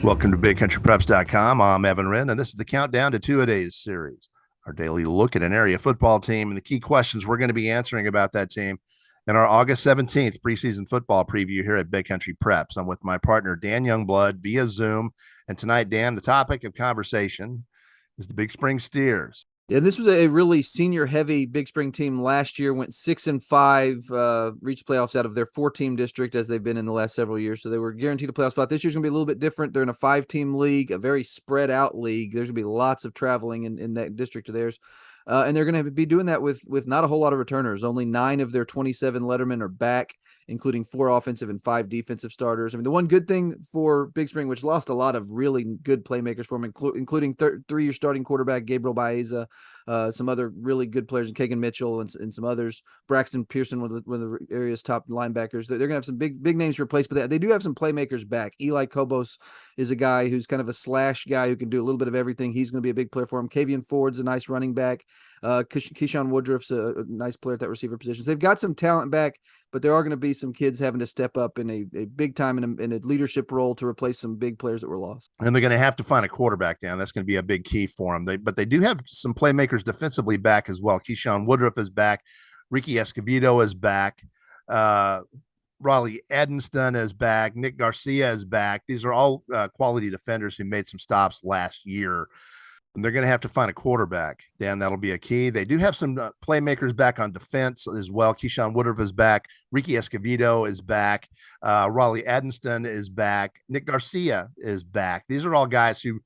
Welcome to BigCountryPreps.com. I'm Evan Wren, and this is the Countdown to Two-A-Days series, our daily look at an area football team and the key questions we're going to be answering about that team in our August 17th preseason football preview here at Big Country Preps. I'm with my partner, Dan Youngblood, via Zoom. And tonight, Dan, the topic of conversation is the Big Spring Steers. Yeah, this was a really senior-heavy Big Spring team last year. Went 6-5, reached playoffs out of their 4-team district as they've been in the last several years. So they were guaranteed a playoff spot. This year's going to be a little bit different. They're in a 5-team league, a very spread-out league. There's going to be lots of traveling in that district of theirs. And they're going to be doing that with not a whole lot of returners. Only 9 of their 27 lettermen are back, including 4 offensive and 5 defensive starters. I mean, the one good thing for Big Spring, which lost a lot of really good playmakers for them, including 3-year starting quarterback Gabriel Baeza, some other really good players, Kagan Mitchell and some others. Braxton Pearson, one of the area's top linebackers. They're going to have some big names to replace, but they do have some playmakers back. Eli Kobos is a guy who's kind of a slash guy who can do a little bit of everything. He's going to be a big player for him. Kavian Ford's a nice running back. Keyshawn Woodruff's a nice player at that receiver position. So they've got some talent back, but there are going to be some kids having to step up in a big time in a leadership role to replace some big players that were lost. And they're going to have to find a quarterback down. That's going to be a big key for them. But they do have some playmakers defensively back as well. Keyshawn Woodruff is back. Ricky Escovedo is back. Raleigh Edenston is back. Nick Garcia is back. These are all quality defenders who made some stops last year. And they're going to have to find a quarterback. Dan, that'll be a key. They do have some playmakers back on defense as well. Keyshawn Woodruff is back. Ricky Escovedo is back. Raleigh Edenston is back. Nick Garcia is back. These are all guys who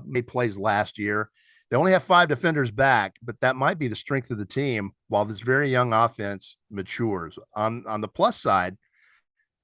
made plays last year. They only have 5 defenders back, but that might be the strength of the team while this very young offense matures. On the plus side,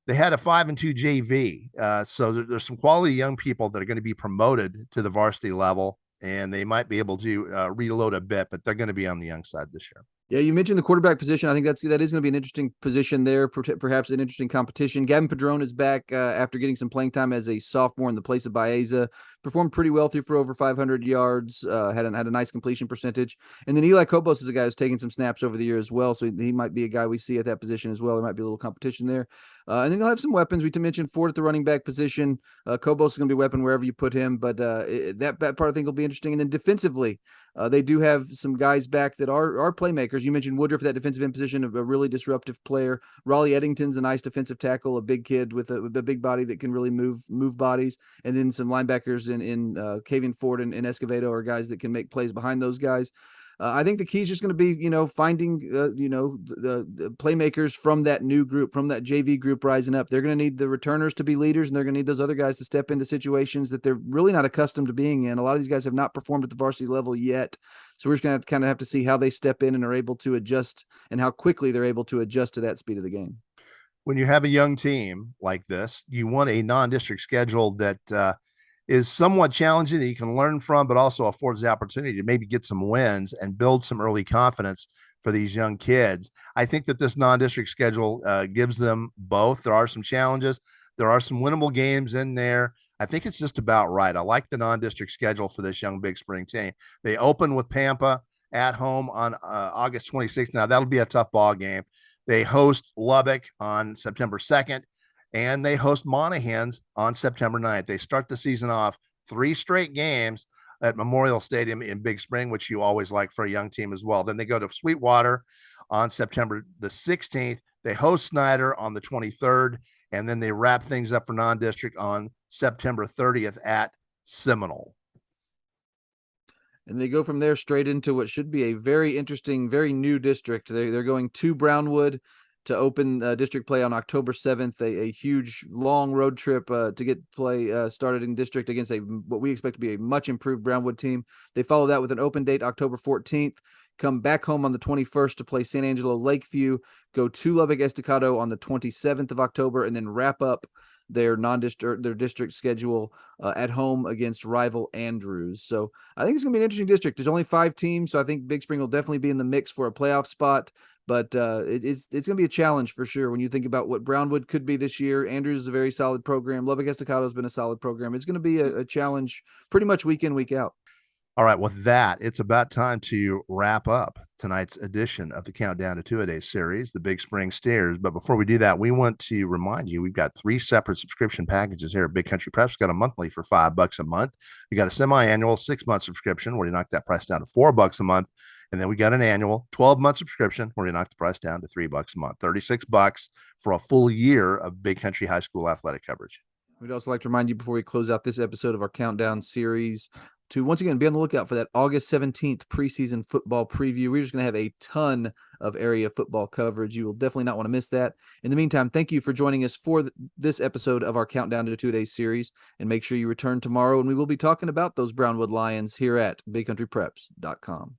they had a 5-2 JV. So there's some quality young people that are going to be promoted to the varsity level, and they might be able to reload a bit, but they're going to be on the young side this year. Yeah, you mentioned the quarterback position. I think that is going to be an interesting position there, perhaps an interesting competition. Gavin Padron is back after getting some playing time as a sophomore in the place of Baeza. Performed pretty well through for over 500 yards, had a nice completion percentage. And then Eli Kobos is a guy who's taken some snaps over the year as well, so he might be a guy we see at that position as well. There might be a little competition there. And then you'll have some weapons. We mentioned Ford at the running back position. Kobos is going to be a weapon wherever you put him, but that part I think will be interesting. And then defensively, they do have some guys back that are playmakers. You mentioned Woodruff for that defensive end position, a really disruptive player. Raleigh Eddington's a nice defensive tackle, a big kid with a big body that can really move bodies. And then some linebackers in Kavian Ford and Escovedo are guys that can make plays behind those guys. I think the key is just going to be, finding, the playmakers from that new group, from that JV group rising up. They're going to need the returners to be leaders, and they're going to need those other guys to step into situations that they're really not accustomed to being in. A lot of these guys have not performed at the varsity level yet. So we're just going to kind of have to see how they step in and are able to adjust and how quickly they're able to adjust to that speed of the game. When you have a young team like this, you want a non-district schedule that is somewhat challenging that you can learn from, but also affords the opportunity to maybe get some wins and build some early confidence for these young kids. I think that this non-district schedule gives them both. There are some challenges. There are some winnable games in there. I think it's just about right. I like the non-district schedule for this young Big Spring team. They open with Pampa at home on August 26th. Now, that'll be a tough ball game. They host Lubbock on September 2nd. And they host Monahans on September 9th. They start the season off 3 straight games at Memorial Stadium in Big Spring, which you always like for a young team as well. Then they go to Sweetwater on September the 16th. They host Snyder on the 23rd, and then they wrap things up for non-district on September 30th at Seminole. And they go from there straight into what should be a very interesting, very new district. They're going to Brownwood to open district play on October 7th, a huge, long road trip to get play started in district against what we expect to be a much improved Brownwood team. They follow that with an open date October 14th, come back home on the 21st to play San Angelo Lakeview, go to Lubbock Estacado on the 27th of October, and then wrap up their district schedule at home against rival Andrews. So I think it's going to be an interesting district. There's only 5 teams, so I think Big Spring will definitely be in the mix for a playoff spot. But it's going to be a challenge for sure when you think about what Brownwood could be this year. Andrews is a very solid program. Lubbock Estacado has been a solid program. It's going to be a challenge pretty much week in, week out. All right, with that, it's about time to wrap up tonight's edition of the Countdown to Two-A-Days series, the Big Spring Steers. But before we do that, we want to remind you we've got 3 separate subscription packages here at Big Country Preps. We've got a monthly for $5 a month. We got a semi-annual 6-month subscription where you knock that price down to $4 a month. And then we got an annual 12-month subscription where you knock the price down to $3 a month, $36 for a full year of Big Country High School athletic coverage. We'd also like to remind you before we close out this episode of our Countdown series to once again be on the lookout for that August 17th preseason football preview. We're just going to have a ton of area football coverage. You will definitely not want to miss that. In the meantime, thank you for joining us for this episode of our Countdown to Two-A-Days series, and make sure you return tomorrow, and we will be talking about those Brownwood Lions here at BigCountryPreps.com.